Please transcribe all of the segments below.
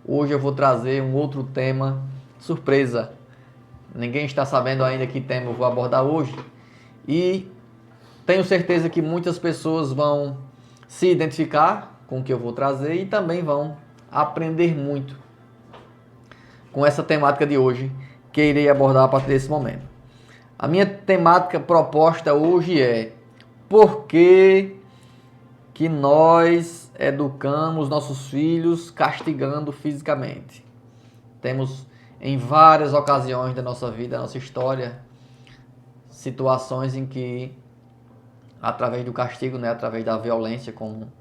Hoje eu vou trazer um outro tema surpresa. Ninguém está sabendo ainda que tema eu vou abordar hoje. E tenho certeza que muitas pessoas vão se identificar com o que eu vou trazer e também vão aprender muito com essa temática de hoje que irei abordar a partir desse momento. A minha temática proposta hoje é: por que nós educamos nossos filhos castigando fisicamente? Temos em várias ocasiões da nossa vida, da nossa história, situações em que, através do castigo, né, através da violência, como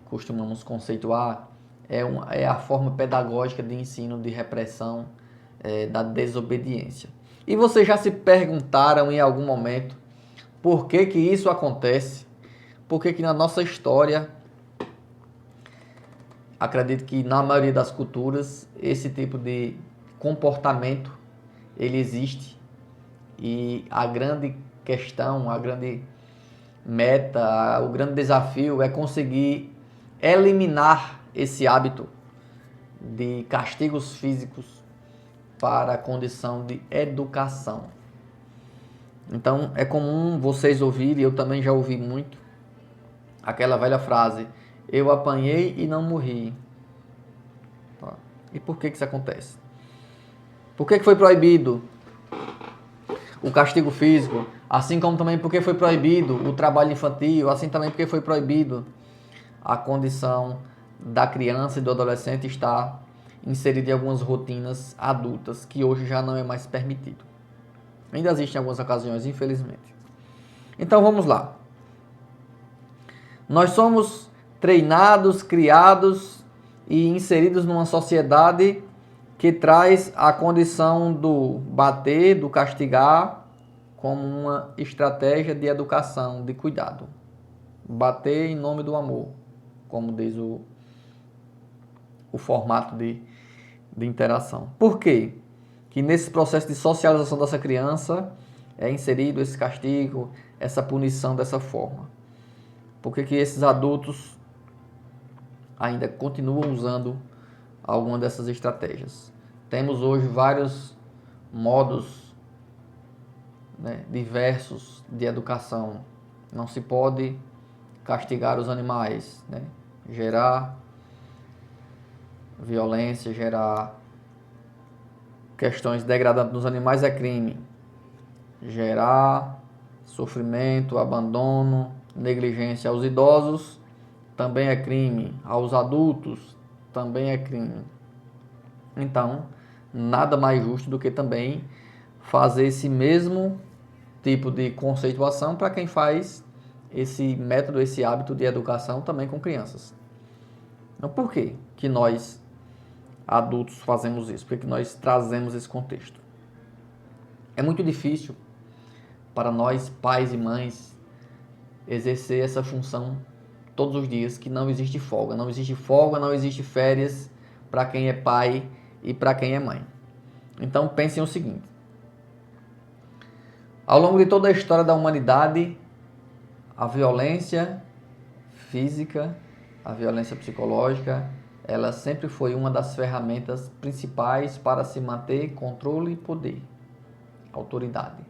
costumamos conceituar, é a forma pedagógica de ensino, de repressão, da desobediência. E vocês já se perguntaram em algum momento por que isso acontece? Por que na nossa história, acredito que na maioria das culturas, esse tipo de comportamento ele existe, e a grande questão, a grande meta, o grande desafio é conseguir eliminar esse hábito de castigos físicos para a condição de educação. Então é comum vocês ouvirem, eu também já ouvi muito, aquela velha frase: eu apanhei e não morri. E por que isso acontece? Por que foi proibido o castigo físico? Assim como também porque foi proibido o trabalho infantil, assim também porque foi proibido a condição da criança e do adolescente estar inserido em algumas rotinas adultas, que hoje já não é mais permitido. Ainda existem algumas ocasiões, infelizmente. Então vamos lá. Nós somos treinados, criados e inseridos numa sociedade que traz a condição do bater, do castigar, como uma estratégia de educação, de cuidado. Bater em nome do amor, como diz o formato de interação. Por quê? Que nesse processo de socialização dessa criança é inserido esse castigo, essa punição dessa forma? Por que esses adultos ainda continuam usando alguma dessas estratégias? Temos hoje vários modos, né, diversos de educação. Não se pode castigar os animais, né? Gerar violência, gerar questões degradantes nos animais é crime. Gerar sofrimento, abandono, negligência aos idosos também é crime. Aos adultos também é crime. Então, nada mais justo do que também fazer esse mesmo tipo de conceituação para quem faz esse método, esse hábito de educação também com crianças. Então, por que nós, adultos, fazemos isso? Por que nós trazemos esse contexto? É muito difícil para nós, pais e mães, exercer essa função todos os dias, que não existe folga. Não existe folga, não existe férias para quem é pai e para quem é mãe. Então pensem o seguinte: ao longo de toda a história da humanidade, a violência física, a violência psicológica, ela sempre foi uma das ferramentas principais para se manter controle e poder, autoridade.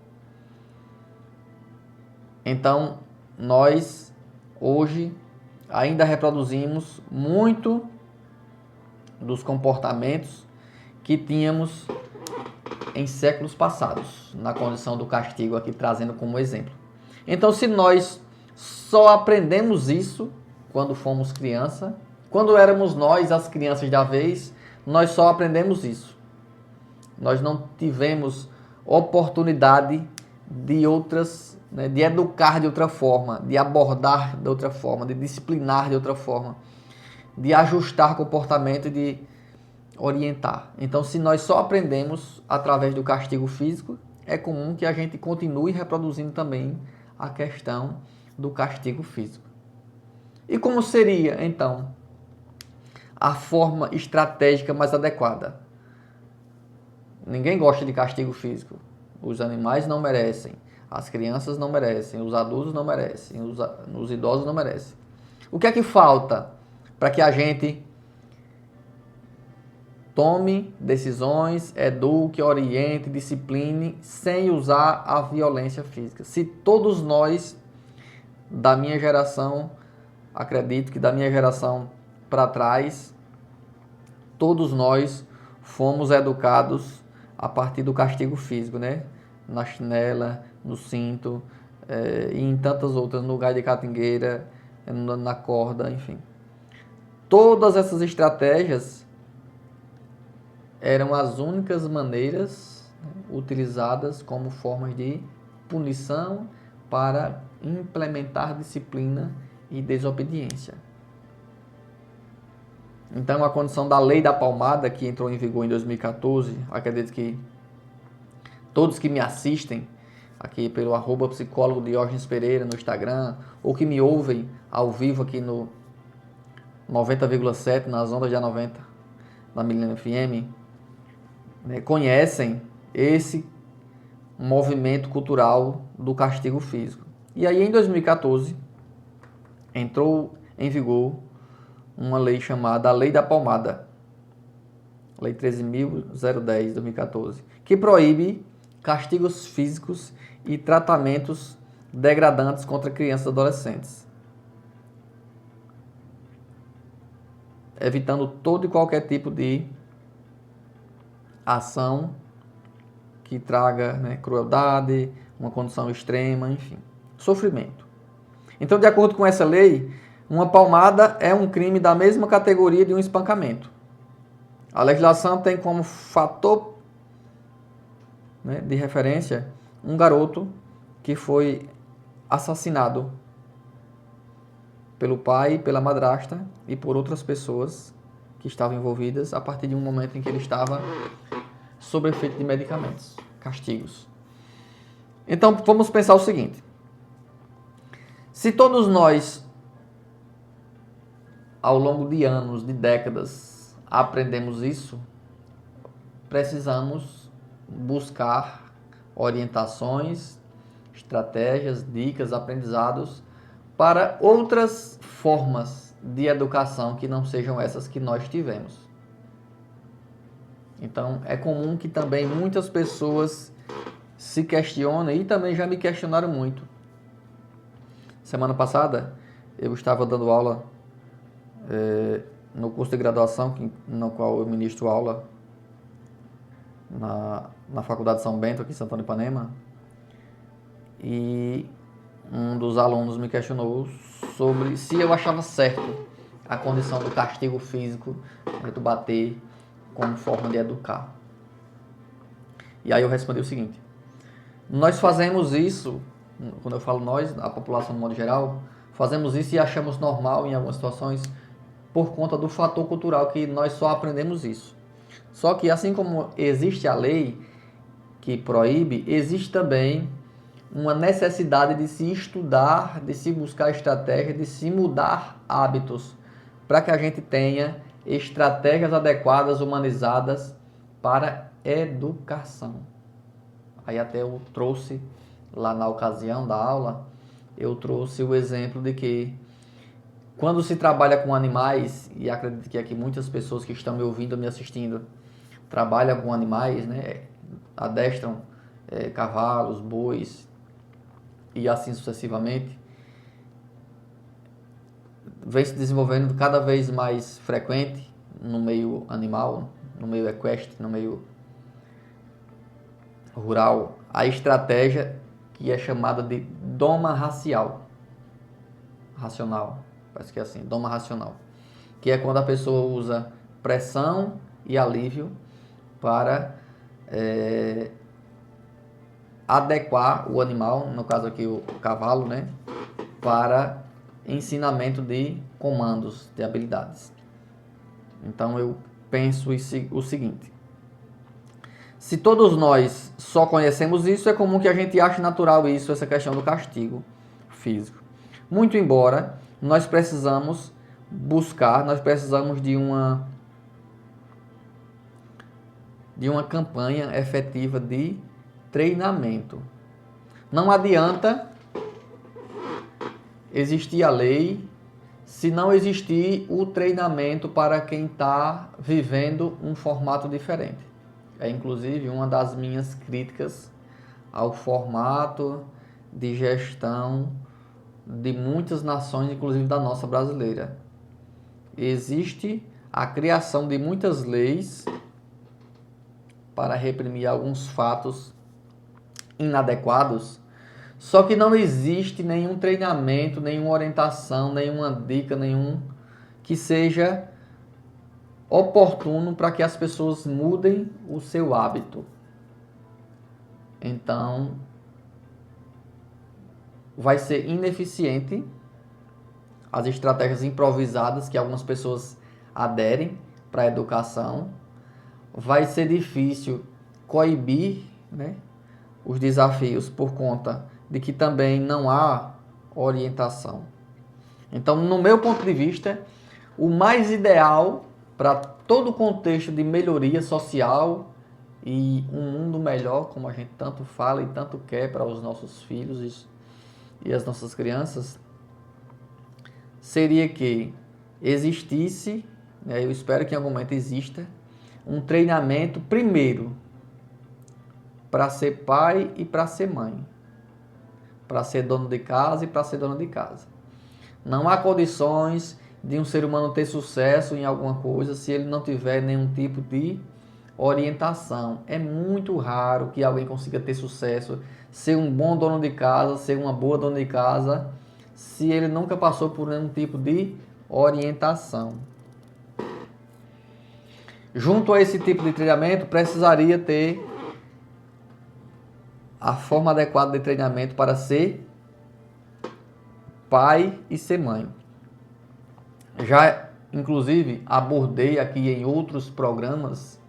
Então, nós hoje ainda reproduzimos muito dos comportamentos que tínhamos em séculos passados, na condição do castigo, aqui trazendo como exemplo. Então, se nós só aprendemos isso quando fomos criança, quando éramos nós as crianças da vez, nós só aprendemos isso. Nós não tivemos oportunidade de outras, né, de educar de outra forma, de abordar de outra forma, de disciplinar de outra forma, de ajustar comportamento e de orientar. Então, se nós só aprendemos através do castigo físico, é comum que a gente continue reproduzindo também a questão do castigo físico. E como seria, então, a forma estratégica mais adequada? Ninguém gosta de castigo físico. Os animais não merecem, as crianças não merecem, os adultos não merecem, os idosos não merecem. O que é que falta para que a gente tome decisões, eduque, oriente, discipline, sem usar a violência física. Se todos nós, da minha geração, acredito que da minha geração para trás, todos nós fomos educados a partir do castigo físico, né? Na chinela, no cinto, e em tantas outras, no gás de catingueira, na corda, enfim. Todas essas estratégias eram as únicas maneiras, né, utilizadas como formas de punição para implementar disciplina e desobediência. Então, a condição da lei da palmada, que entrou em vigor em 2014, acredito que todos que me assistem aqui pelo @psicólogo Diógenes Pereira no Instagram, ou que me ouvem ao vivo aqui no 90,7, nas ondas de A90, da Milênio FM, né, conhecem esse movimento cultural do castigo físico. E aí, em 2014, entrou em vigor uma lei chamada a Lei da Palmada, Lei 13.010, 2014, que proíbe castigos físicos e tratamentos degradantes contra crianças e adolescentes, evitando todo e qualquer tipo de ação que traga, né, crueldade, uma condição extrema, enfim, sofrimento. Então, de acordo com essa lei, uma palmada é um crime da mesma categoria de um espancamento. A legislação tem como fator, né, de referência um garoto que foi assassinado pelo pai, pela madrasta e por outras pessoas que estavam envolvidas a partir de um momento em que ele estava sob efeito de medicamentos, castigos. Então, vamos pensar o seguinte: se todos nós, ao longo de anos, de décadas, aprendemos isso, precisamos buscar orientações, estratégias, dicas, aprendizados para outras formas de educação que não sejam essas que nós tivemos. Então, é comum que também muitas pessoas se questionem, e também já me questionaram muito. Semana passada, eu estava dando aula no curso de graduação, no qual eu ministro aula na Faculdade São Bento, aqui em Santana Ipanema, e um dos alunos me questionou sobre se eu achava certo a condição do castigo físico, do bater, como forma de educar. E aí eu respondi o seguinte: nós fazemos isso, quando eu falo nós, a população no modo geral, fazemos isso e achamos normal em algumas situações por conta do fator cultural que nós só aprendemos isso. Só que assim como existe a lei que proíbe, existe também uma necessidade de se estudar, de se buscar estratégia, de se mudar hábitos, para que a gente tenha estratégias adequadas, humanizadas para educação. Aí até eu trouxe, lá na ocasião da aula, eu trouxe o exemplo de que quando se trabalha com animais, e acredito que aqui muitas pessoas que estão me ouvindo, me assistindo, trabalham com animais, né, adestram cavalos, bois e assim sucessivamente, vem se desenvolvendo cada vez mais frequente no meio animal, no meio equestre, no meio rural, a estratégia que é chamada de doma racional, parece que é assim, doma racional, que é quando a pessoa usa pressão e alívio para adequar o animal, no caso aqui o cavalo, né, para ensinamento de comandos, de habilidades. Então eu penso o seguinte: se todos nós só conhecemos isso, é comum que a gente ache natural isso, essa questão do castigo físico. Muito embora nós precisamos de uma campanha efetiva de treinamento. Não adianta existir a lei se não existir o treinamento para quem está vivendo um formato diferente. É inclusive uma das minhas críticas ao formato de gestão de muitas nações, inclusive da nossa brasileira. Existe a criação de muitas leis para reprimir alguns fatos inadequados, só que não existe nenhum treinamento, nenhuma orientação, nenhuma dica, nenhum que seja oportuno para que as pessoas mudem o seu hábito. Então, vai ser ineficiente as estratégias improvisadas que algumas pessoas aderem para a educação. Vai ser difícil coibir, né, os desafios por conta de que também não há orientação. Então, no meu ponto de vista, o mais ideal para todo o contexto de melhoria social e um mundo melhor, como a gente tanto fala e tanto quer para os nossos filhos e as nossas crianças, seria que existisse, né, eu espero que em algum momento exista, um treinamento primeiro para ser pai e para ser mãe, para ser dono de casa e para ser dona de casa. Não há condições de um ser humano ter sucesso em alguma coisa se ele não tiver nenhum tipo de orientação. É muito raro que alguém consiga ter sucesso, ser um bom dono de casa, ser uma boa dona de casa, se ele nunca passou por nenhum tipo de orientação. Junto a esse tipo de treinamento, precisaria ter a forma adequada de treinamento para ser pai e ser mãe. Já, inclusive, abordei aqui em outros programas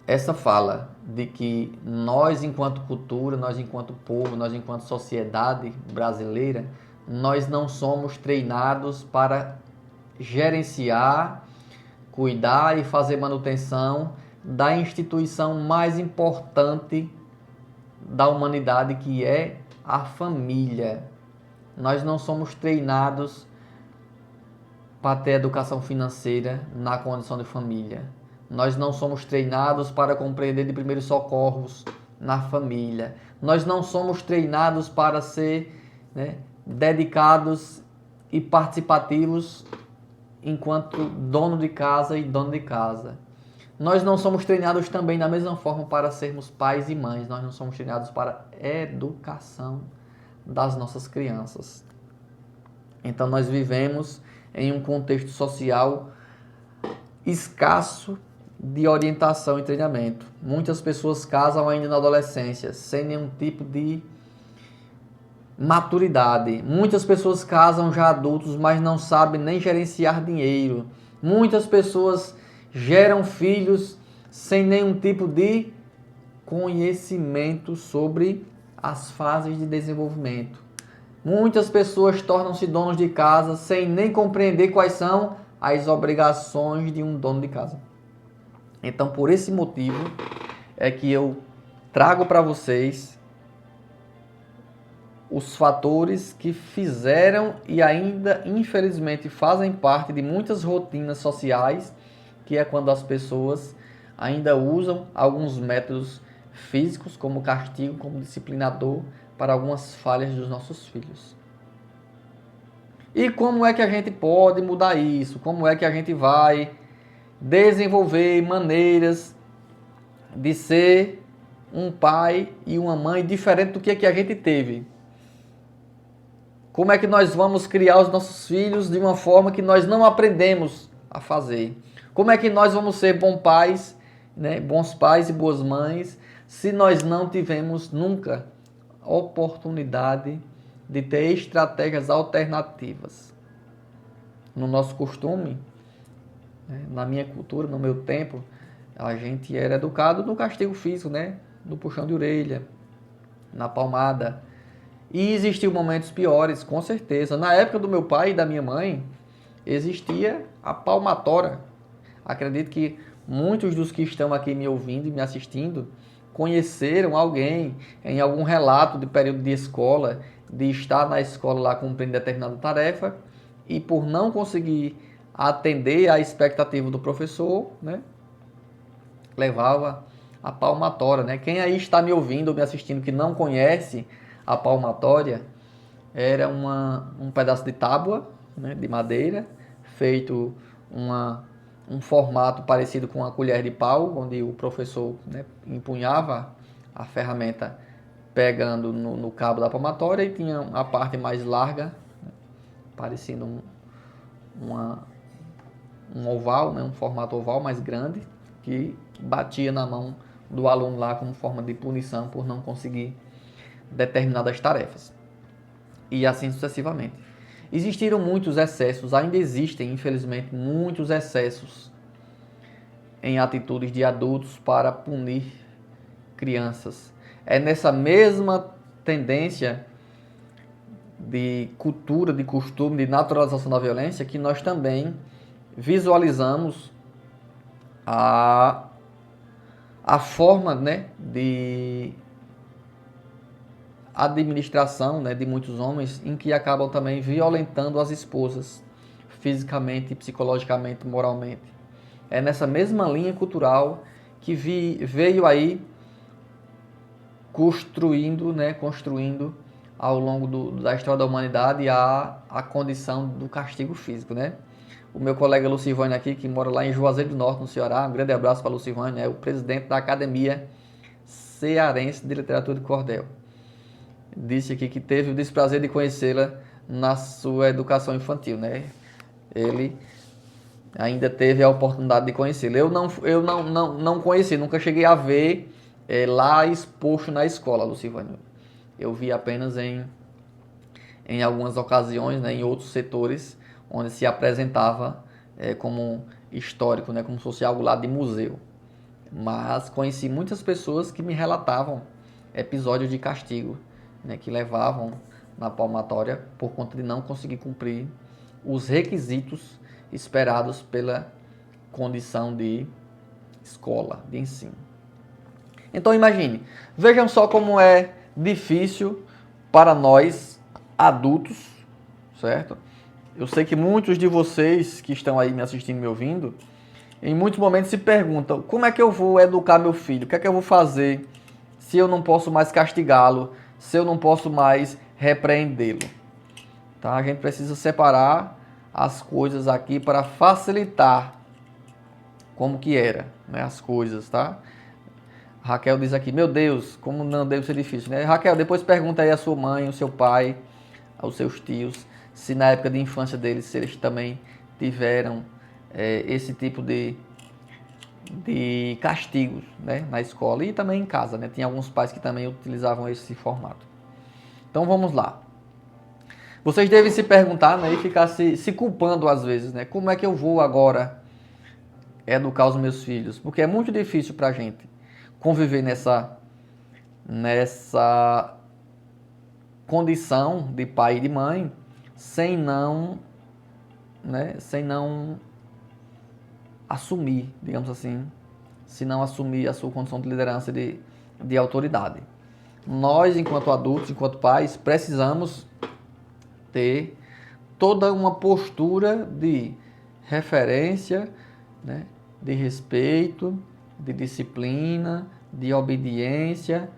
essa fala de que nós, enquanto cultura, nós, enquanto povo, nós, enquanto sociedade brasileira, nós não somos treinados para gerenciar, cuidar e fazer manutenção da instituição mais importante da humanidade, que é a família. Nós não somos treinados para ter educação financeira na condição de família. Nós não somos treinados para compreender de primeiros socorros na família. Nós não somos treinados para ser, né, dedicados e participativos enquanto dono de casa e dona de casa. Nós não somos treinados também da mesma forma para sermos pais e mães. Nós não somos treinados para a educação das nossas crianças. Então nós vivemos em um contexto social escasso de orientação e treinamento. Muitas pessoas casam ainda na adolescência, sem nenhum tipo de maturidade. Muitas pessoas casam já adultos, mas não sabem nem gerenciar dinheiro. Muitas pessoas geram filhos sem nenhum tipo de conhecimento sobre as fases de desenvolvimento. Muitas pessoas tornam-se donos de casa sem nem compreender quais são as obrigações de um dono de casa. Então, por esse motivo, é que eu trago para vocês os fatores que fizeram e ainda, infelizmente, fazem parte de muitas rotinas sociais, que é quando as pessoas ainda usam alguns métodos físicos como castigo, como disciplinador, para algumas falhas dos nossos filhos. E como é que a gente pode mudar isso? Como é que a gente vai desenvolver maneiras de ser um pai e uma mãe diferente do que a gente teve? Como é que nós vamos criar os nossos filhos de uma forma que nós não aprendemos a fazer? Como é que nós vamos ser bons pais, né, bons pais e boas mães, se nós não tivemos nunca oportunidade de ter estratégias alternativas? No nosso costume, né, na minha cultura, no meu tempo, a gente era educado no castigo físico, né, no puxão de orelha, na palmada. E existiam momentos piores, com certeza. Na época do meu pai e da minha mãe, existia a palmatória. Acredito que muitos dos que estão aqui me ouvindo e me assistindo conheceram alguém em algum relato de período de escola, de estar na escola lá cumprindo determinada tarefa, e por não conseguir atender à expectativa do professor, né, levava a palmatória, né? Quem aí está me ouvindo ou me assistindo que não conhece a palmatória, era um pedaço de tábua, né, de madeira, feito um formato parecido com uma colher de pau, onde o professor, né, empunhava a ferramenta pegando no cabo da palmatória e tinha a parte mais larga, né, parecendo um oval, né, um formato oval mais grande, que batia na mão do aluno lá como forma de punição por não conseguir determinadas tarefas. E assim sucessivamente. Existiram muitos excessos, ainda existem, infelizmente, muitos excessos em atitudes de adultos para punir crianças. É nessa mesma tendência de cultura, de costume, de naturalização da violência que nós também visualizamos a forma, né, de administração, né, de muitos homens em que acabam também violentando as esposas fisicamente, psicologicamente, moralmente. É nessa mesma linha cultural que veio aí construindo ao longo da história da humanidade a condição do castigo físico, né? O meu colega Lucivânio aqui, que mora lá em Juazeiro do Norte, no Ceará, um grande abraço para Lucivânio, é o presidente da Academia Cearense de Literatura de Cordel. Disse aqui que teve o desprazer de conhecê-la na sua educação infantil, né? Ele ainda teve a oportunidade de conhecê-la. Eu não conheci, nunca cheguei a ver lá exposto na escola, Lucivânio. Eu vi apenas em algumas ocasiões, né, em outros setores, onde se apresentava como histórico, né, como se fosse algo lá de museu. Mas conheci muitas pessoas que me relatavam episódios de castigo, né, que levavam na palmatória por conta de não conseguir cumprir os requisitos esperados pela condição de escola, de ensino. Então imagine, vejam só como é difícil para nós adultos, certo? Eu sei que muitos de vocês que estão aí me assistindo, me ouvindo, em muitos momentos se perguntam: como é que eu vou educar meu filho? O que é que eu vou fazer se eu não posso mais castigá-lo, se eu não posso mais repreendê-lo? Tá? A gente precisa separar as coisas aqui para facilitar como que era, né, as coisas, tá? Raquel diz aqui: meu Deus, como não deve ser difícil, né? Raquel, depois pergunta aí à sua mãe, ao seu pai, aos seus tios, se na época de infância deles, se eles também tiveram esse tipo de castigos, né, na escola e também em casa, né? Tinha alguns pais que também utilizavam esse formato. Então vamos lá. Vocês devem se perguntar, né, e ficar se culpando às vezes, né? Como é que eu vou agora educar os meus filhos? Porque é muito difícil para a gente conviver nessa condição de pai e de mãe sem não assumir, digamos assim, se não assumir a sua condição de liderança de autoridade. Nós, enquanto adultos, enquanto pais, precisamos ter toda uma postura de referência, né, de respeito, de disciplina, de obediência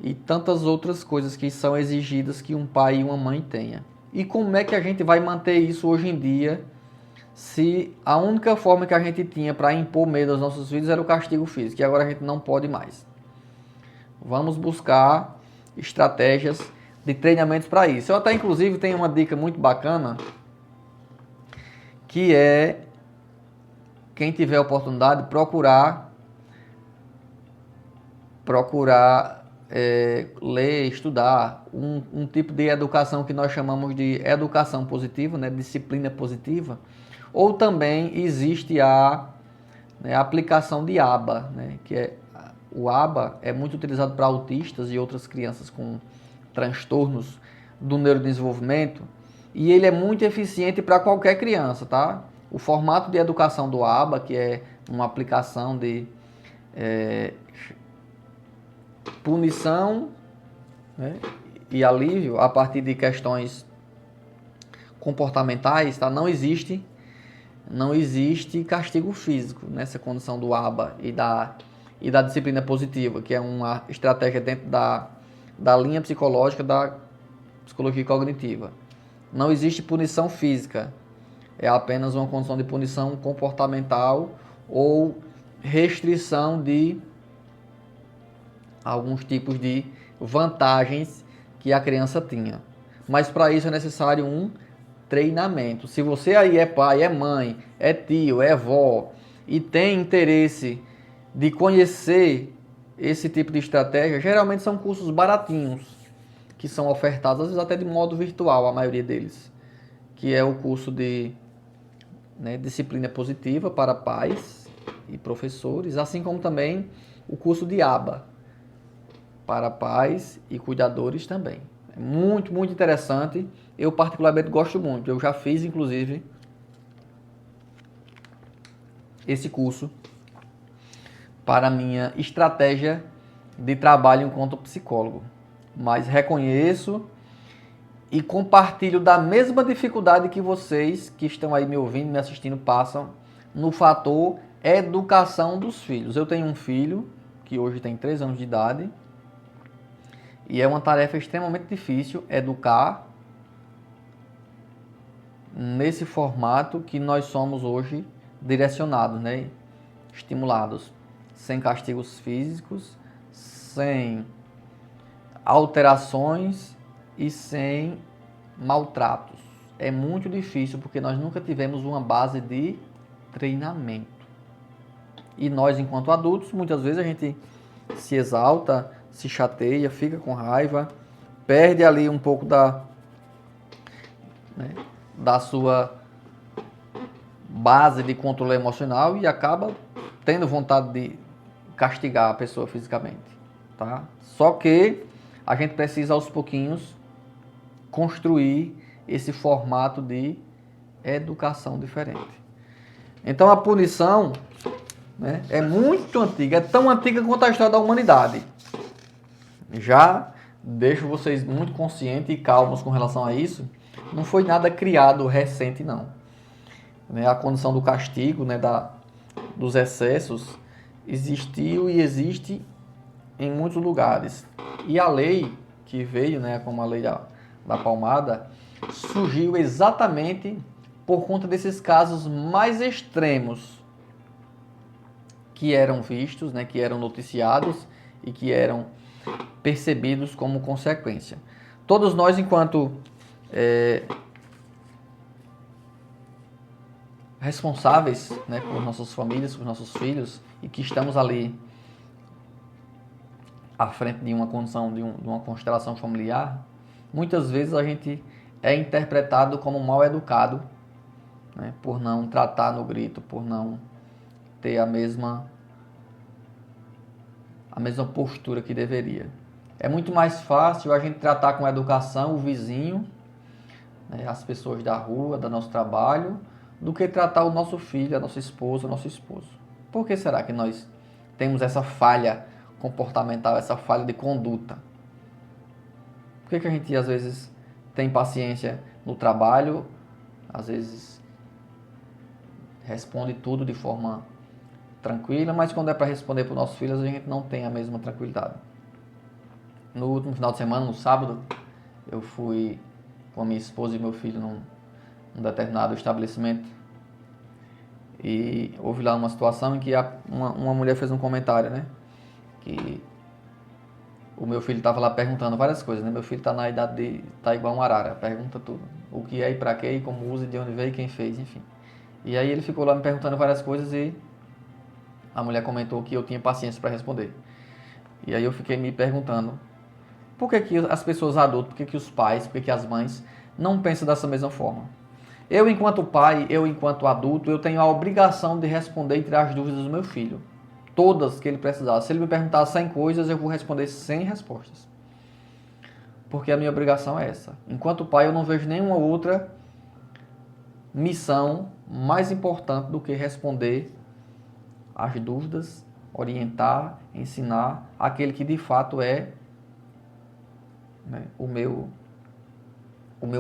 e tantas outras coisas que são exigidas que um pai e uma mãe tenha. E como é que a gente vai manter isso hoje em dia, se a única forma que a gente tinha para impor medo aos nossos filhos era o castigo físico, e agora a gente não pode mais? Vamos buscar estratégias de treinamentos para isso. Eu até, inclusive, tenho uma dica muito bacana, que é, quem tiver a oportunidade, procurar ler, estudar um tipo de educação que nós chamamos de educação positiva, né, disciplina positiva, ou também existe a aplicação de ABA, né, o ABA é muito utilizado para autistas e outras crianças com transtornos do neurodesenvolvimento, e ele é muito eficiente para qualquer criança, tá? O formato de educação do ABA, que é uma aplicação de punição, né, e alívio a partir de questões comportamentais, tá? Não existe castigo físico nessa condição do ABA e da disciplina positiva, que é uma estratégia dentro da linha psicológica da psicologia cognitiva. Não existe punição física, é apenas uma condição de punição comportamental ou restrição de alguns tipos de vantagens que a criança tinha. Mas para isso é necessário um treinamento. Se você aí é pai, é mãe, é tio, é avó e tem interesse de conhecer esse tipo de estratégia, geralmente são cursos baratinhos que são ofertados, às vezes até de modo virtual, a maioria deles, que é o curso de disciplina positiva para pais e professores, assim como também o curso de ABA para pais e cuidadores também. É muito, muito interessante. Eu particularmente gosto muito. Eu já fiz, inclusive, esse curso para minha estratégia de trabalho enquanto psicólogo. Mas reconheço e compartilho da mesma dificuldade que vocês que estão aí me ouvindo, me assistindo, passam no fator educação dos filhos. Eu tenho um filho que hoje tem 3 anos de idade e é uma tarefa extremamente difícil educar nesse formato que nós somos hoje direcionados, né? Estimulados, sem castigos físicos, sem alterações e sem maltratos. É muito difícil porque nós nunca tivemos uma base de treinamento. E nós, enquanto adultos, muitas vezes a gente se exalta, se chateia, fica com raiva, perde ali um pouco da sua base de controle emocional e acaba tendo vontade de castigar a pessoa fisicamente, tá? Só que a gente precisa aos pouquinhos construir esse formato de educação diferente. Então a punição é muito antiga, é tão antiga quanto a história da humanidade. Já deixo vocês muito conscientes e calmos com relação a isso. Não foi nada criado recente, não. A condição do castigo, dos excessos, existiu e existe em muitos lugares. E a lei que veio, como a lei da palmada, surgiu exatamente por conta desses casos mais extremos que eram vistos, que eram noticiados e que eram percebidos como consequência. Todos nós, enquanto responsáveis por nossas famílias, por nossos filhos, e que estamos ali à frente de uma condição, de uma constelação familiar, muitas vezes a gente é interpretado como mal educado, por não tratar no grito, por não ter a mesma postura que deveria. É muito mais fácil a gente tratar com educação o vizinho, as pessoas da rua, do nosso trabalho, do que tratar o nosso filho, a nossa esposa, o nosso esposo. Por que será que nós temos essa falha comportamental, essa falha de conduta? Por que a gente às vezes tem paciência no trabalho, às vezes responde tudo de forma tranquila, mas quando é para responder para os nossos filhos a gente não tem a mesma tranquilidade. No último final de semana, no sábado, eu fui com a minha esposa e meu filho num determinado estabelecimento e houve lá uma situação em que uma mulher fez um comentário, que o meu filho estava lá perguntando várias coisas, Meu filho está na idade de... está igual um arara, pergunta tudo. O que é e para quê, e como usa, de onde veio, quem fez, enfim. E aí ele ficou lá me perguntando várias coisas e a mulher comentou que eu tinha paciência para responder. E aí eu fiquei me perguntando, por que as pessoas adultas, por que os pais, por que as mães não pensam dessa mesma forma? Eu, enquanto pai, eu, enquanto adulto, eu tenho a obrigação de responder e tirar as dúvidas do meu filho. Todas que ele precisar. Se ele me perguntar 100 coisas, eu vou responder 100 respostas. Porque a minha obrigação é essa. Enquanto pai, eu não vejo nenhuma outra missão mais importante do que responder as dúvidas, orientar, ensinar aquele que de fato é o meu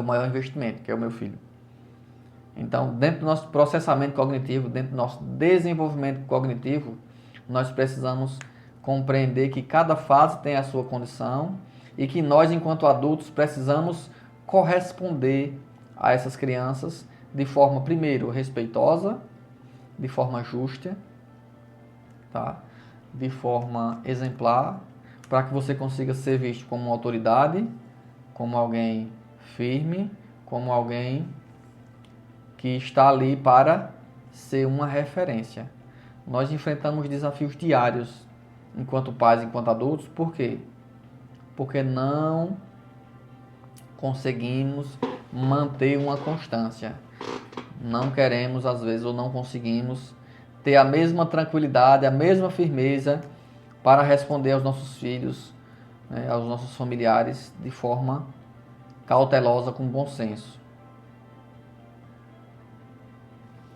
maior investimento, que é o meu filho. Então, dentro do nosso processamento cognitivo, dentro do nosso desenvolvimento cognitivo, nós precisamos compreender que cada fase tem a sua condição e que nós, enquanto adultos, precisamos corresponder a essas crianças de forma, primeiro, respeitosa, de forma justa, tá? De forma exemplar, para que você consiga ser visto como uma autoridade, como alguém firme, como alguém que está ali para ser uma referência. Nós enfrentamos desafios diários enquanto pais, enquanto adultos. Por quê? Porque não conseguimos manter uma constância. Não queremos, às vezes, ou não conseguimos ter a mesma tranquilidade, a mesma firmeza para responder aos nossos filhos, né, aos nossos familiares, de forma cautelosa, com bom senso.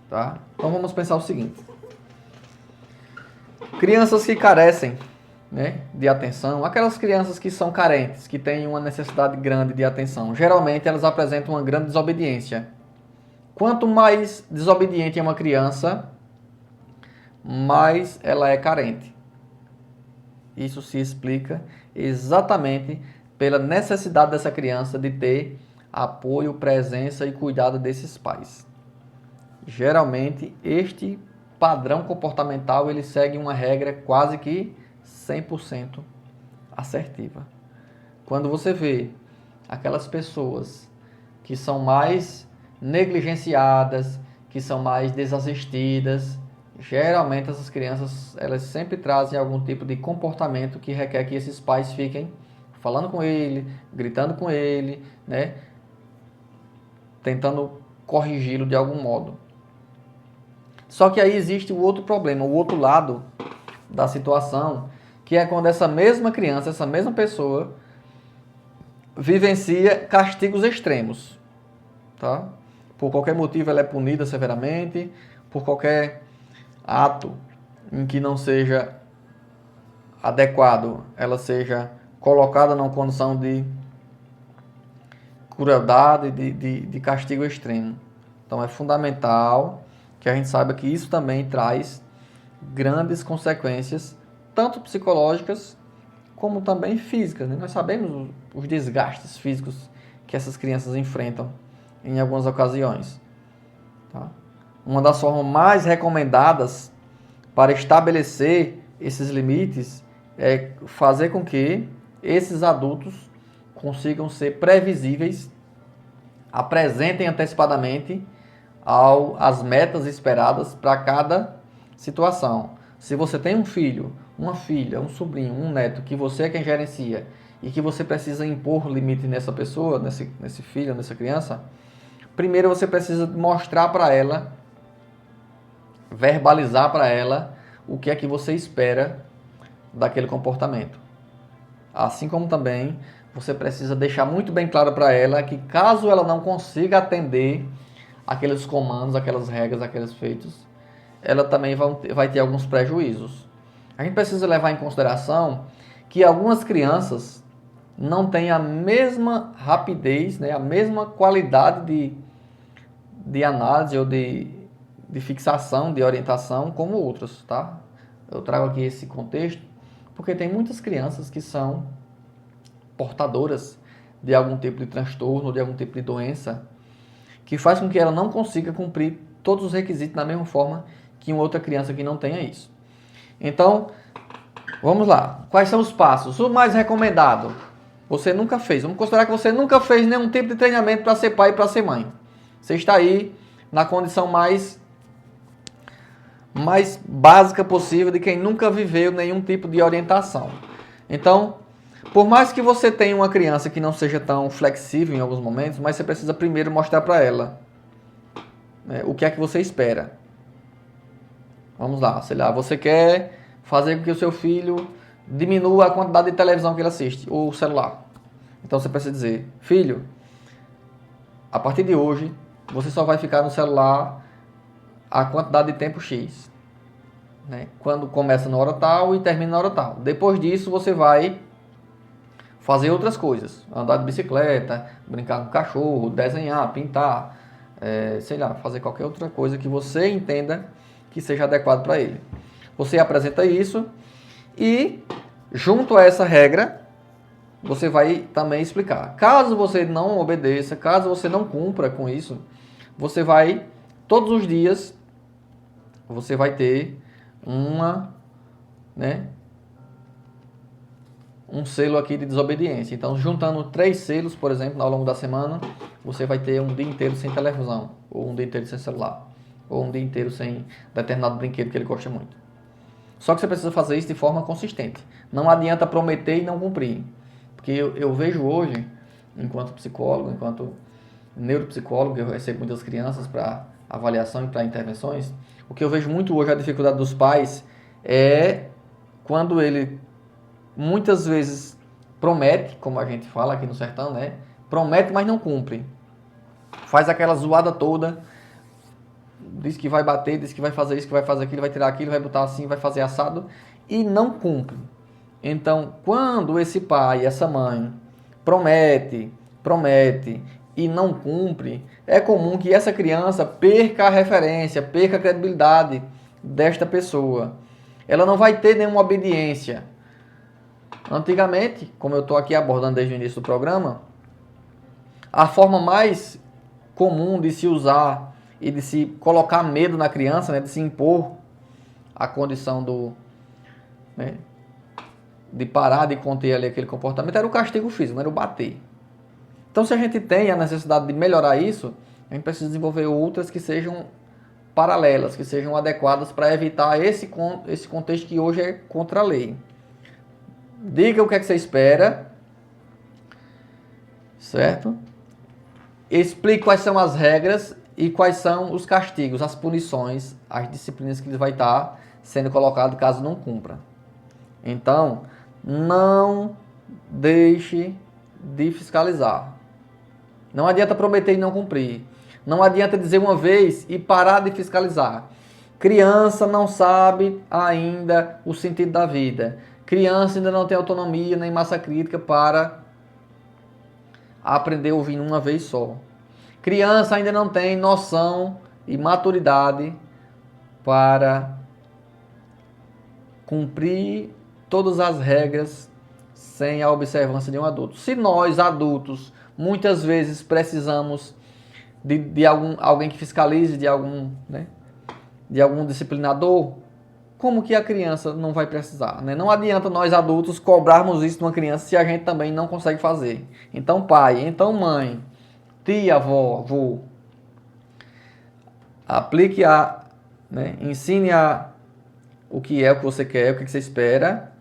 Tá? Então vamos pensar o seguinte. Crianças que carecem, né, de atenção, aquelas crianças que são carentes, que têm uma necessidade grande de atenção, geralmente elas apresentam uma grande desobediência. Quanto mais desobediente é uma criança, mais ela é carente. Isso se explica exatamente pela necessidade dessa criança de ter apoio, presença e cuidado desses pais. Geralmente, este padrão comportamental ele segue uma regra quase que 100% assertiva. Quando você vê aquelas pessoas que são mais negligenciadas, que são mais desassistidas, geralmente essas crianças elas sempre trazem algum tipo de comportamento que requer que esses pais fiquem falando com ele, gritando com ele, né? Tentando corrigi-lo de algum modo. Só que aí existe o outro problema, o outro lado da situação, que é quando essa mesma criança, essa mesma pessoa, vivencia castigos extremos. Tá? Por qualquer motivo ela é punida severamente, por qualquer ato em que não seja adequado, ela seja colocada numa condição de crueldade, de castigo extremo. Então é fundamental que a gente saiba que isso também traz grandes consequências, tanto psicológicas como também físicas, né? Nós sabemos os desgastes físicos que essas crianças enfrentam em algumas ocasiões. Tá? Uma das formas mais recomendadas para estabelecer esses limites é fazer com que esses adultos consigam ser previsíveis, apresentem antecipadamente as metas esperadas para cada situação. Se você tem um filho, uma filha, um sobrinho, um neto, que você é quem gerencia e que você precisa impor limite nessa pessoa, nesse filho, nessa criança, primeiro você precisa mostrar para ela, verbalizar para ela o que é que você espera daquele comportamento. Assim como também você precisa deixar muito bem claro para ela que caso ela não consiga atender aqueles comandos, aquelas regras, aqueles feitos, ela também vai ter alguns prejuízos. A gente precisa levar em consideração que algumas crianças não têm a mesma rapidez, né, a mesma qualidade de análise ou de fixação, de orientação como outras, tá? Eu trago aqui esse contexto porque tem muitas crianças que são portadoras de algum tipo de transtorno, de algum tipo de doença, que faz com que ela não consiga cumprir todos os requisitos da mesma forma que uma outra criança que não tenha isso. Então, vamos lá. Quais são os passos? O mais recomendado, você nunca fez. Vamos considerar que você nunca fez nenhum tipo de treinamento para ser pai e para ser mãe. Você está aí na condição mais básica possível de quem nunca viveu nenhum tipo de orientação. Então, por mais que você tenha uma criança que não seja tão flexível em alguns momentos, mas você precisa primeiro mostrar para ela, né, o que é que você espera. Vamos lá, sei lá, você quer fazer com que o seu filho diminua a quantidade de televisão que ele assiste, ou celular. Então você precisa dizer, filho, a partir de hoje, você só vai ficar no celular a quantidade de tempo X. Né? Quando começa na hora tal e termina na hora tal. Depois disso, você vai fazer outras coisas. Andar de bicicleta, brincar com o cachorro, desenhar, pintar, sei lá, fazer qualquer outra coisa que você entenda que seja adequado para ele. Você apresenta isso e, junto a essa regra, você vai também explicar. Caso você não obedeça, caso você não cumpra com isso, você vai, todos os dias, você vai ter um selo aqui de desobediência. Então, juntando 3 selos, por exemplo, ao longo da semana, você vai ter um dia inteiro sem televisão, ou um dia inteiro sem celular, ou um dia inteiro sem determinado brinquedo que ele gosta muito. Só que você precisa fazer isso de forma consistente. Não adianta prometer e não cumprir. Porque eu vejo hoje, enquanto psicólogo, enquanto neuropsicólogo, eu recebo muitas crianças para avaliação e para intervenções. O que eu vejo muito hoje, a dificuldade dos pais, é quando ele muitas vezes promete, como a gente fala aqui no sertão, né? Promete, mas não cumpre. Faz aquela zoada toda, diz que vai bater, diz que vai fazer isso, que vai fazer aquilo, vai tirar aquilo, vai botar assim, vai fazer assado, e não cumpre. Então, quando esse pai, essa mãe, promete e não cumpre, é comum que essa criança perca a referência, perca a credibilidade desta pessoa. Ela não vai ter nenhuma obediência. Antigamente, como eu estou aqui abordando desde o início do programa, a forma mais comum de se usar e de se colocar medo na criança, né, de se impor a condição de parar de conter ali aquele comportamento, era o castigo físico, era o bater. Então, se a gente tem a necessidade de melhorar isso, a gente precisa desenvolver outras que sejam paralelas, que sejam adequadas para evitar esse contexto que hoje é contra a lei. Diga o que é que você espera, certo? Explique quais são as regras e quais são os castigos, as punições, as disciplinas que ele vai estar sendo colocado caso não cumpra. Então, não deixe de fiscalizar. Não adianta prometer e não cumprir. Não adianta dizer uma vez e parar de fiscalizar. Criança não sabe ainda o sentido da vida. Criança ainda não tem autonomia nem massa crítica para aprender ouvindo uma vez só. Criança ainda não tem noção e maturidade para cumprir todas as regras sem a observância de um adulto. Se nós, adultos, muitas vezes precisamos de alguém que fiscalize, de algum disciplinador, como que a criança não vai precisar, né? Não adianta nós adultos cobrarmos isso de uma criança se a gente também não consegue fazer. Então pai, então mãe, tia, avó, avô, aplique ensine o que você quer, o que você espera,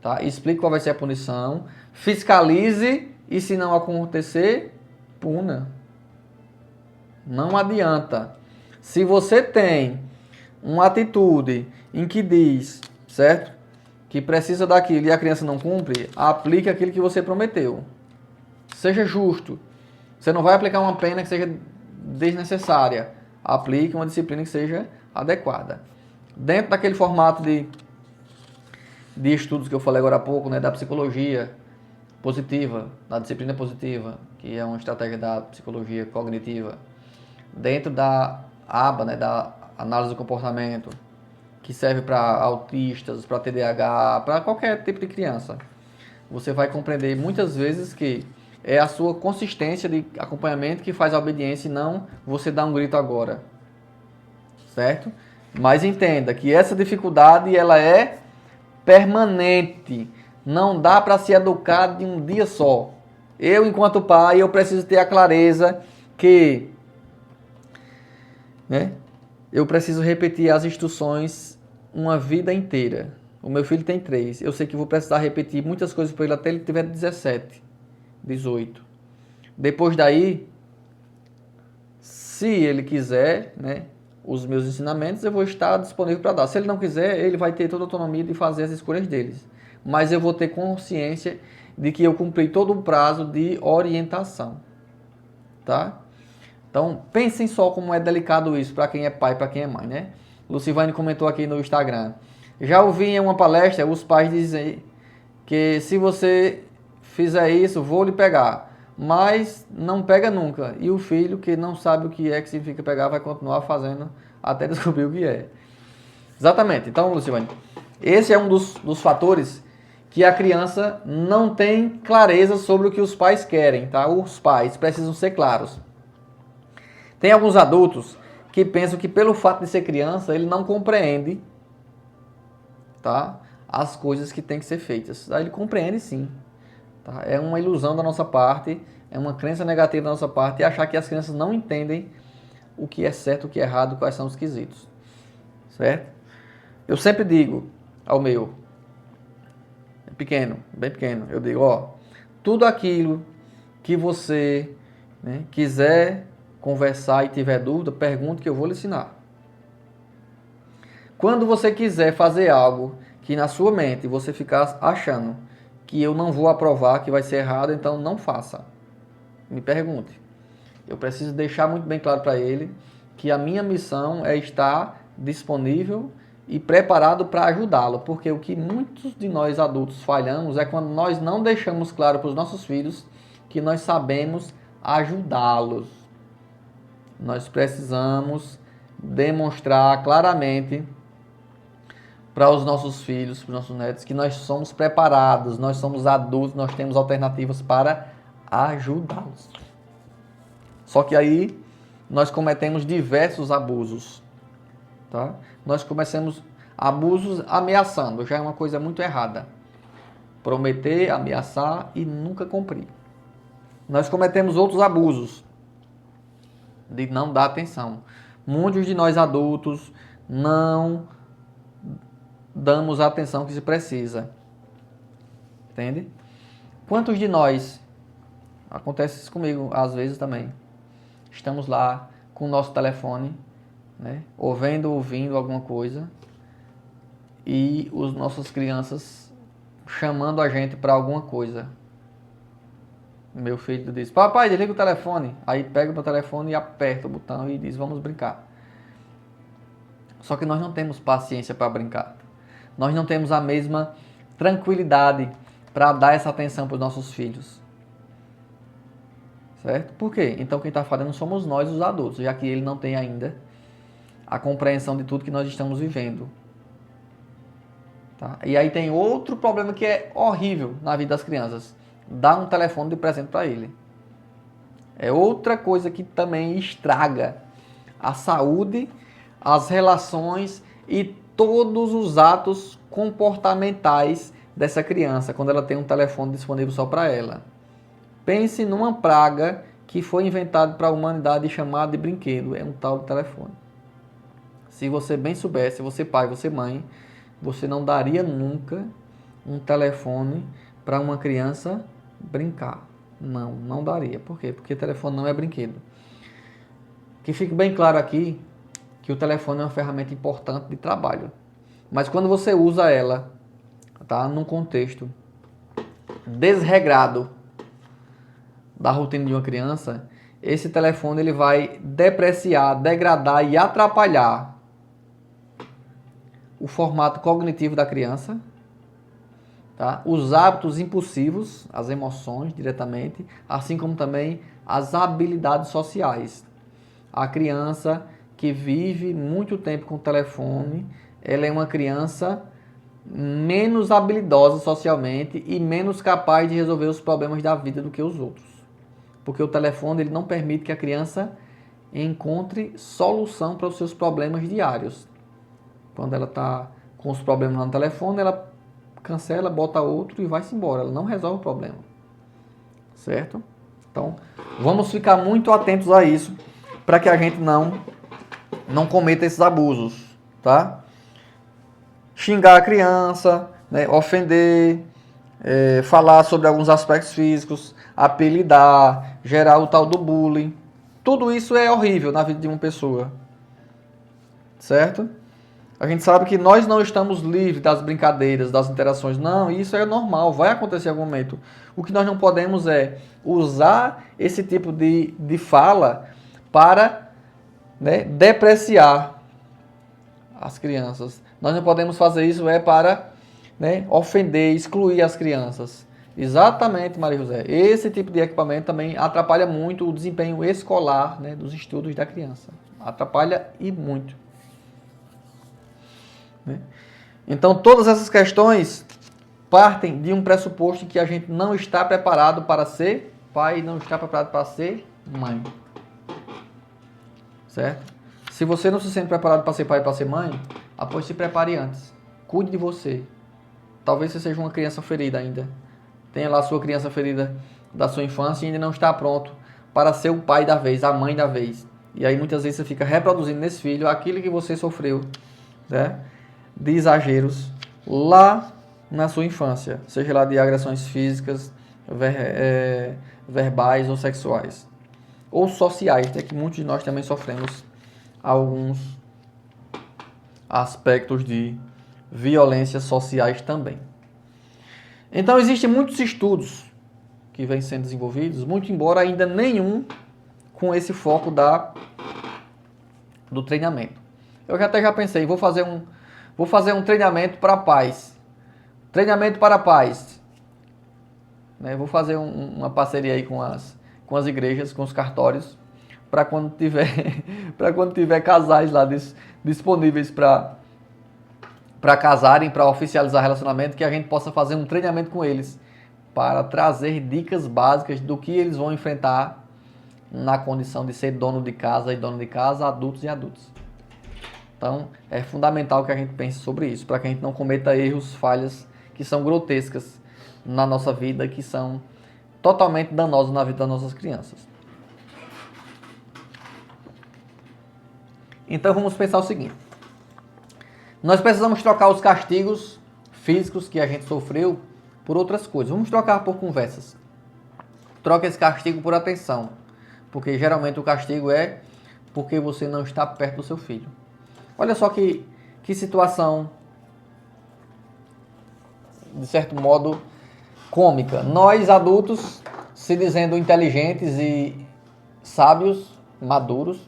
tá? Explique qual vai ser a punição, fiscalize e se não acontecer, puna. Não adianta. Se você tem uma atitude em que diz, certo? Que precisa daquilo e a criança não cumpre, aplique aquilo que você prometeu. Seja justo. Você não vai aplicar uma pena que seja desnecessária. Aplique uma disciplina que seja adequada. Dentro daquele formato de estudos que eu falei agora há pouco, né, da psicologia positiva, da disciplina positiva, que é uma estratégia da psicologia cognitiva, dentro da aba, né, da análise do comportamento, que serve para autistas, para TDAH, para qualquer tipo de criança, você vai compreender muitas vezes que é a sua consistência de acompanhamento que faz a obediência e não você dar um grito agora, certo? Mas entenda que essa dificuldade ela é permanente, não dá para se educar de um dia só. Eu, enquanto pai, eu preciso ter a clareza que eu preciso repetir as instruções uma vida inteira. O meu filho tem 3. Eu sei que vou precisar repetir muitas coisas para ele até ele tiver 17, 18. Depois daí, se ele quiser, os meus ensinamentos, eu vou estar disponível para dar. Se ele não quiser, ele vai ter toda a autonomia de fazer as escolhas deles. Mas eu vou ter consciência de que eu cumpri todo o prazo de orientação. Tá? Então, pensem só como é delicado isso para quem é pai e para quem é mãe, né? Lucivane comentou aqui no Instagram. Já ouvi em uma palestra os pais dizer que se você fizer isso, vou lhe pegar. mas não pega nunca. E o filho que não sabe o que é que significa pegar vai continuar fazendo até descobrir o que é. Exatamente. Então, Luciane, esse é um dos fatores que a criança não tem clareza sobre o que os pais querem, tá? Os pais precisam ser claros. Tem alguns adultos que pensam que pelo fato de ser criança, ele não compreende, tá? As coisas que têm que ser feitas. Ele compreende sim. Tá? É uma ilusão da nossa parte, é uma crença negativa da nossa parte achar que as crianças não entendem o que é certo, o que é errado, quais são os quesitos. Certo? Eu sempre digo ao meu, pequeno, bem pequeno, eu digo, ó, tudo aquilo que você, né, quiser conversar e tiver dúvida, pergunte que eu vou lhe ensinar. Quando você quiser fazer algo que na sua mente você ficar achando que eu não vou aprovar, que vai ser errado, então não faça. Me pergunte. Eu preciso deixar muito bem claro para ele que a minha missão é estar disponível e preparado para ajudá-lo, porque o que muitos de nós adultos falhamos é quando nós não deixamos claro para os nossos filhos que nós sabemos ajudá-los. Nós precisamos demonstrar claramente para os nossos filhos, para os nossos netos, que nós somos preparados, nós somos adultos, nós temos alternativas para ajudá-los. Só que aí nós cometemos diversos abusos, tá? Nós cometemos abusos ameaçando, já é uma coisa muito errada. Prometer, ameaçar e nunca cumprir. Nós cometemos outros abusos de não dar atenção. Muitos de nós adultos não damos a atenção que se precisa. Entende? Quantos de nós, acontece isso comigo às vezes também, estamos lá com o nosso telefone, né, ouvindo alguma coisa, e as nossas crianças chamando a gente para alguma coisa. Meu filho diz, papai, desliga o telefone. Aí pega o meu telefone e aperta o botão e diz, vamos brincar. Só que nós não temos paciência para brincar. Nós não temos a mesma tranquilidade para dar essa atenção para os nossos filhos. Certo? Por quê? Então quem está falando somos nós, os adultos, já que ele não tem ainda a compreensão de tudo que nós estamos vivendo. Tá? E aí tem outro problema que é horrível na vida das crianças. Dar um telefone de presente para ele. É outra coisa que também estraga a saúde, as relações e todos os atos comportamentais dessa criança, quando ela tem um telefone disponível só para ela. Pense numa praga que foi inventada para a humanidade chamada de brinquedo. É um tal de telefone. Se você bem soubesse, você pai, você mãe, você não daria nunca um telefone para uma criança brincar. Não, não daria. Por quê? Porque telefone não é brinquedo. Que fique bem claro aqui que o telefone é uma ferramenta importante de trabalho. Mas quando você usa ela, tá, num contexto desregrado da rotina de uma criança, esse telefone ele vai depreciar, degradar e atrapalhar o formato cognitivo da criança, tá? Os hábitos impulsivos, as emoções diretamente, assim como também as habilidades sociais. A criança que vive muito tempo com o telefone, ela é uma criança menos habilidosa socialmente e menos capaz de resolver os problemas da vida do que os outros. Porque o telefone ele não permite que a criança encontre solução para os seus problemas diários. Quando ela está com os problemas no telefone, ela cancela, bota outro e vai-se embora. Ela não resolve o problema. Certo? Então, vamos ficar muito atentos a isso para que a gente não cometa esses abusos, tá? Xingar a criança, né? Ofender, falar sobre alguns aspectos físicos, apelidar, gerar o tal do bullying. Tudo isso é horrível na vida de uma pessoa. Certo? A gente sabe que nós não estamos livres das brincadeiras, das interações. Não, isso é normal, vai acontecer em algum momento. O que nós não podemos é usar esse tipo de fala para, né, depreciar as crianças. Nós não podemos fazer isso para, né, ofender, excluir as crianças. Exatamente, Maria José. Esse tipo de equipamento também atrapalha muito o desempenho escolar, né, dos estudos da criança. Atrapalha e muito. Né? Então, todas essas questões partem de um pressuposto que a gente não está preparado para ser pai e não está preparado para ser mãe. Certo? Se você não se sente preparado para ser pai e para ser mãe, após se prepare antes. Cuide de você. Talvez você seja uma criança ferida ainda. Tenha lá a sua criança ferida da sua infância e ainda não está pronto para ser o pai da vez, a mãe da vez. E aí muitas vezes você fica reproduzindo nesse filho aquilo que você sofreu, né, de exageros lá na sua infância. Seja lá de agressões físicas, verbais ou sexuais. Ou sociais, né, que muitos de nós também sofremos alguns aspectos de violências sociais também. Então, existem muitos estudos que vêm sendo desenvolvidos, muito embora ainda nenhum com esse foco do treinamento. Eu até já pensei, vou fazer um treinamento para pais. Treinamento para pais. Né? Vou fazer uma parceria aí com as igrejas, com os cartórios, para quando tiver casais lá disponíveis para casarem, para oficializar relacionamento, que a gente possa fazer um treinamento com eles para trazer dicas básicas do que eles vão enfrentar na condição de ser dono de casa e dona de casa, adultos e adultos. Então, é fundamental que a gente pense sobre isso, para que a gente não cometa erros, falhas que são grotescas na nossa vida, que são totalmente danosos na vida das nossas crianças. Então, vamos pensar o seguinte. Nós precisamos trocar os castigos físicos que a gente sofreu por outras coisas. Vamos trocar por conversas. Troca esse castigo por atenção. Porque geralmente o castigo é porque você não está perto do seu filho. Olha só que situação, de certo modo, cômica. Nós, adultos, se dizendo inteligentes e sábios, maduros,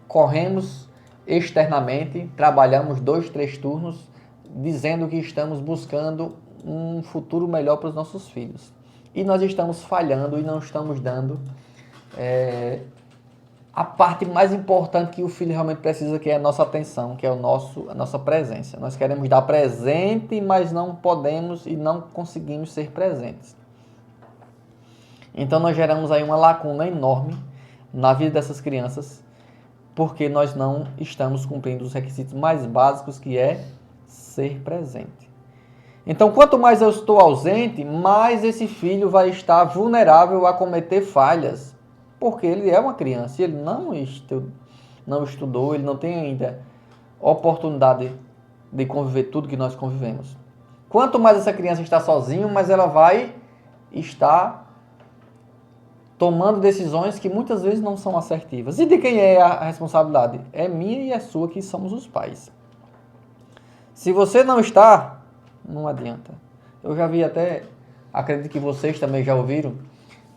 corremos externamente, trabalhamos 2, 3 turnos, dizendo que estamos buscando um futuro melhor para os nossos filhos. E nós estamos falhando e não estamos dando a parte mais importante que o filho realmente precisa, que é a nossa atenção, que é a nossa presença. Nós queremos dar presente, mas não podemos e não conseguimos ser presentes. Então nós geramos aí uma lacuna enorme na vida dessas crianças, porque nós não estamos cumprindo os requisitos mais básicos, que é ser presente. Então, quanto mais eu estou ausente, mais esse filho vai estar vulnerável a cometer falhas, porque ele é uma criança e ele não estudou, ele não tem ainda oportunidade de conviver tudo que nós convivemos. Quanto mais essa criança está sozinha, mais ela vai estar tomando decisões que muitas vezes não são assertivas. E de quem é a responsabilidade? É minha e é sua, que somos os pais. Se você não está, não adianta. Eu já vi até, acredito que vocês também já ouviram,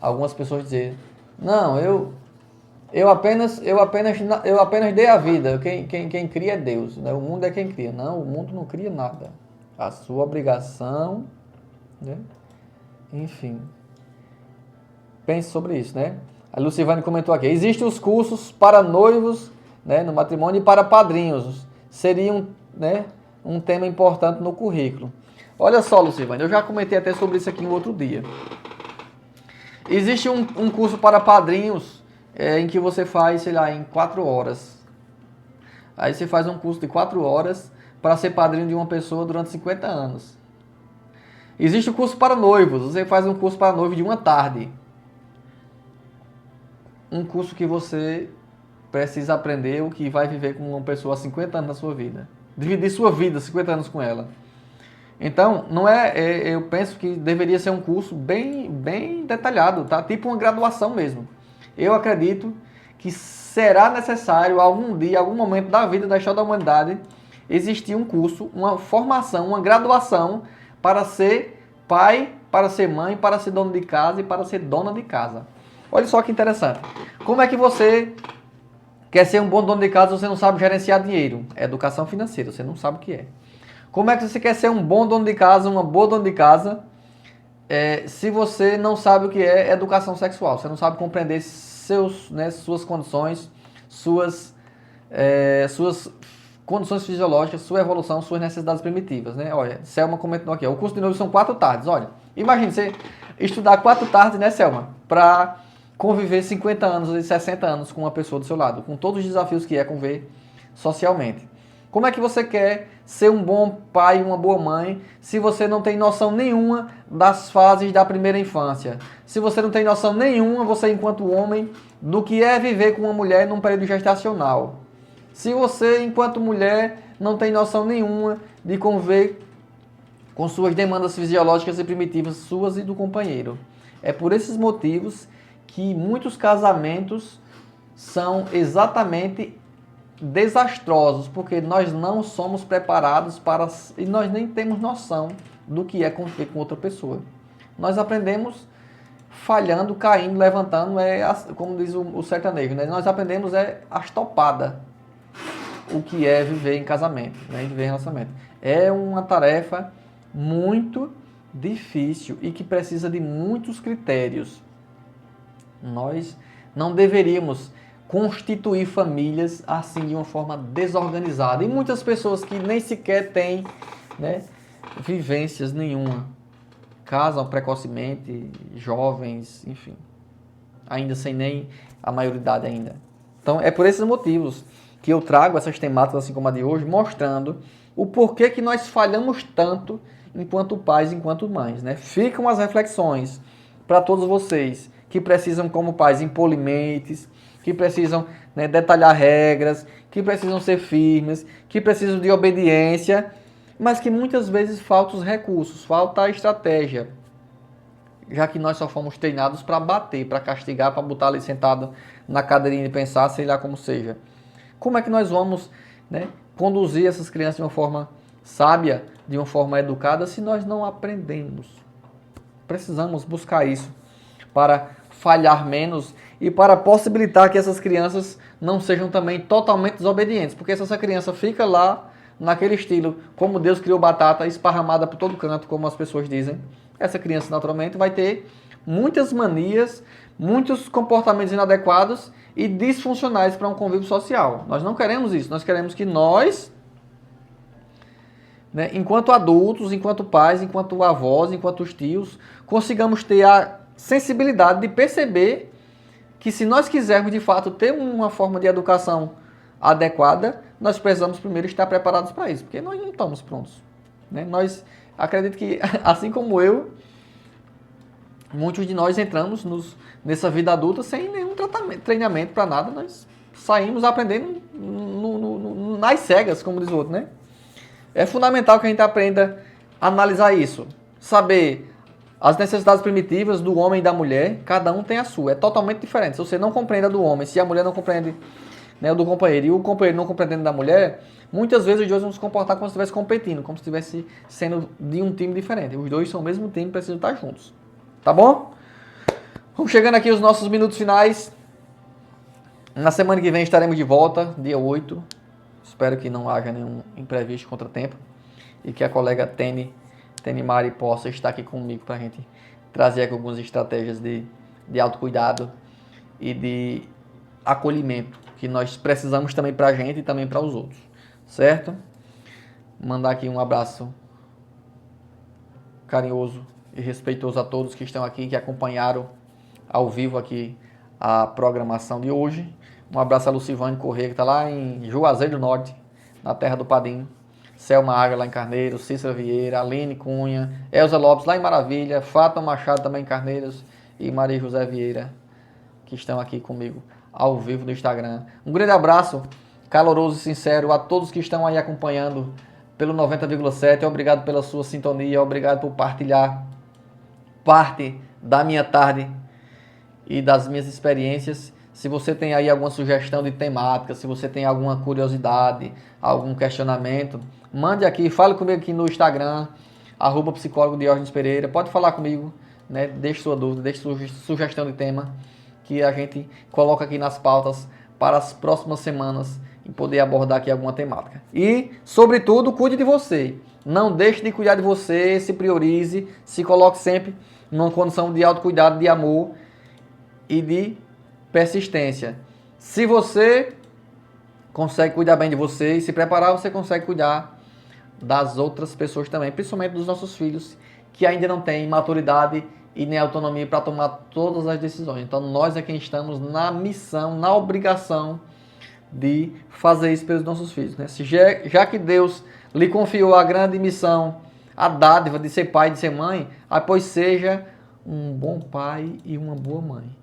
algumas pessoas dizer: não, eu apenas dei a vida, quem cria é Deus, né? O mundo é quem cria. Não, o mundo não cria nada. A sua obrigação, né? Enfim, pense sobre isso, né? A Lucivane comentou aqui: existem os cursos para noivos, né, no matrimônio, e para padrinhos. Seriam, né, um tema importante no currículo. Olha só, Lucivane, eu já comentei até sobre isso aqui um outro dia. Existe um curso para padrinhos em que você faz, sei lá, em 4 horas. Aí você faz um curso de 4 horas para ser padrinho de uma pessoa durante 50 anos. Existe o curso para noivos. Você faz um curso para noivo de 1 tarde. Um curso que você precisa aprender o que vai viver com uma pessoa há 50 anos na sua vida. Dividir sua vida, 50 anos com ela. Então, não eu penso que deveria ser um curso bem detalhado, tá? Tipo uma graduação mesmo. Eu acredito que será necessário algum dia, algum momento da vida, da história da humanidade, existir um curso, uma formação, uma graduação para ser pai, para ser mãe, para ser dono de casa e para ser dona de casa. Olha só que interessante. Como é que você quer ser um bom dono de casa se você não sabe gerenciar dinheiro? É educação financeira, você não sabe o que é. Como é que você quer ser um bom dono de casa, uma boa dona de casa, se você não sabe o que é educação sexual, você não sabe compreender suas condições, suas condições fisiológicas, sua evolução, suas necessidades primitivas, né? Olha, Selma comentou aqui, ó, o curso de noivo são 4 tardes, olha. Imagine você estudar 4 tardes, né, Selma? Para conviver 50 anos e 60 anos com uma pessoa do seu lado, com todos os desafios que é conviver socialmente. Como é que você quer ser um bom pai e uma boa mãe se você não tem noção nenhuma das fases da primeira infância? Se você não tem noção nenhuma, você enquanto homem, do que é viver com uma mulher num período gestacional? Se você, enquanto mulher, não tem noção nenhuma de conviver com suas demandas fisiológicas e primitivas, suas e do companheiro. É por esses motivos que muitos casamentos são exatamente desastrosos, porque nós não somos preparados para e nós nem temos noção do que é conviver com outra pessoa. Nós aprendemos falhando, caindo, levantando, como diz o sertanejo, né? Nós aprendemos as topadas, o que é viver em casamento, né? Viver em relacionamento. É uma tarefa muito difícil e que precisa de muitos critérios. Nós não deveríamos constituir famílias assim de uma forma desorganizada. E muitas pessoas que nem sequer têm, né, vivências nenhuma, casam precocemente, jovens, enfim, ainda sem nem a maioridade ainda. Então é por esses motivos que eu trago essas temáticas assim como a de hoje, mostrando o porquê que nós falhamos tanto enquanto pais, enquanto mães, né? Ficam as reflexões para todos vocês que precisam, como pais, impor limites, que precisam, né, detalhar regras, que precisam ser firmes, que precisam de obediência, mas que muitas vezes faltam os recursos, falta a estratégia, já que nós só fomos treinados para bater, para castigar, para botar ali sentado na cadeirinha e pensar, sei lá como seja. Como é que nós vamos, né, conduzir essas crianças de uma forma sábia, de uma forma educada, se nós não aprendemos? Precisamos buscar isso para falhar menos e para possibilitar que essas crianças não sejam também totalmente desobedientes. Porque se essa criança fica lá, naquele estilo, como Deus criou batata, esparramada por todo canto, como as pessoas dizem, essa criança naturalmente vai ter muitas manias, muitos comportamentos inadequados e disfuncionais para um convívio social. Nós não queremos isso, nós queremos que nós, né, enquanto adultos, enquanto pais, enquanto avós, enquanto tios, consigamos ter a sensibilidade de perceber que se nós quisermos de fato ter uma forma de educação adequada, nós precisamos primeiro estar preparados para isso, porque nós não estamos prontos, né? Nós, acredito que, assim como eu, muitos de nós entramos nessa vida adulta sem nenhum treinamento para nada, nós saímos aprendendo nas cegas, como diz o outro, né? É fundamental que a gente aprenda a analisar isso, saber as necessidades primitivas do homem e da mulher, cada um tem a sua, é totalmente diferente. Se você não compreende a do homem, se a mulher não compreende, né, o do companheiro, e o companheiro não compreendendo da mulher, muitas vezes os dois vão se comportar como se estivesse competindo, como se estivesse sendo de um time diferente. Os dois são o mesmo time, precisam estar juntos. Tá bom? Vamos chegando aqui aos nossos minutos finais. Na semana que vem estaremos de volta, dia 8. Espero que não haja nenhum imprevisto, contratempo, e que a colega Tene Mari possa estar aqui comigo para a gente trazer aqui algumas estratégias de autocuidado e de acolhimento que nós precisamos também para a gente e também para os outros, certo? Mandar aqui um abraço carinhoso e respeitoso a todos que estão aqui, que acompanharam ao vivo aqui a programação de hoje. Um abraço a Lucivane Corrêa, que está lá em Juazeiro do Norte, na terra do Padim. Selma Águia lá em Carneiros, Cícera Vieira, Aline Cunha, Elza Lopes lá em Maravilha, Fátima Machado também em Carneiros e Maria José Vieira, que estão aqui comigo ao vivo no Instagram. Um grande abraço caloroso e sincero a todos que estão aí acompanhando pelo 90,7. Obrigado pela sua sintonia, obrigado por partilhar parte da minha tarde e das minhas experiências. Se você tem aí alguma sugestão de temática, se você tem alguma curiosidade, algum questionamento, mande aqui, fale comigo aqui no Instagram, @psicólogo Diógenes Pereira. Pode falar comigo, né? Deixe sua dúvida, deixe sua sugestão de tema, que a gente coloca aqui nas pautas para as próximas semanas e poder abordar aqui alguma temática. E, sobretudo, cuide de você. Não deixe de cuidar de você, se priorize, se coloque sempre numa condição de autocuidado, de amor e de persistência. Se você consegue cuidar bem de você e se preparar, você consegue cuidar das outras pessoas também, principalmente dos nossos filhos, que ainda não têm maturidade e nem autonomia para tomar todas as decisões. Então nós é quem estamos na missão, na obrigação de fazer isso pelos nossos filhos, né? Já que Deus lhe confiou a grande missão, a dádiva de ser pai, de ser mãe, pois seja um bom pai e uma boa mãe.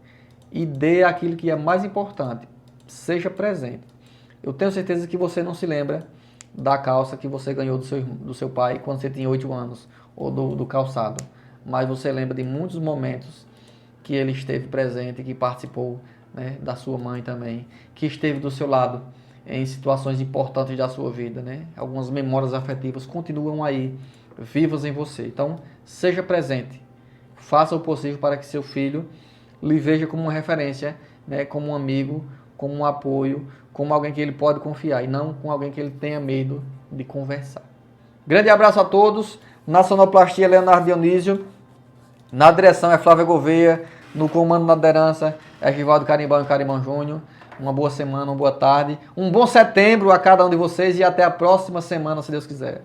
E dê aquilo que é mais importante, seja presente. Eu tenho certeza que você não se lembra da calça que você ganhou do seu pai quando você tinha 8 anos, ou do calçado. Mas você lembra de muitos momentos que ele esteve presente, que participou, né, da sua mãe também, que esteve do seu lado em situações importantes da sua vida, né? Algumas memórias afetivas continuam aí, vivas em você. Então, seja presente. Faça o possível para que seu filho lhe veja como uma referência, né, como um amigo, como um apoio, como alguém que ele pode confiar e não com alguém que ele tenha medo de conversar. Grande abraço a todos. Na sonoplastia, Leonardo Dionísio. Na direção é Flávia Gouveia. No comando, na liderança, é Givaldo Carimbão e Carimbão Júnior. Uma boa semana, uma boa tarde. Um bom setembro a cada um de vocês e até a próxima semana, se Deus quiser.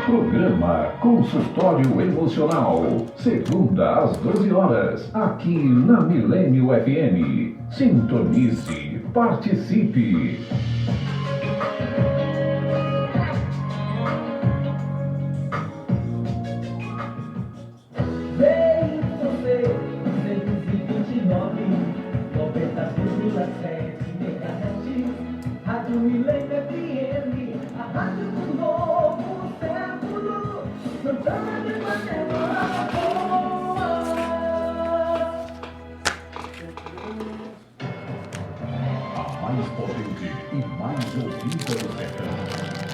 Programa Consultório Emocional, segunda às 12 horas, aqui na Milênio FM. Sintonize, participe. Rádio Milênio FM, a rádio do novo século, Santana de Guatemala. A mais potente e mais ouvida do sertão.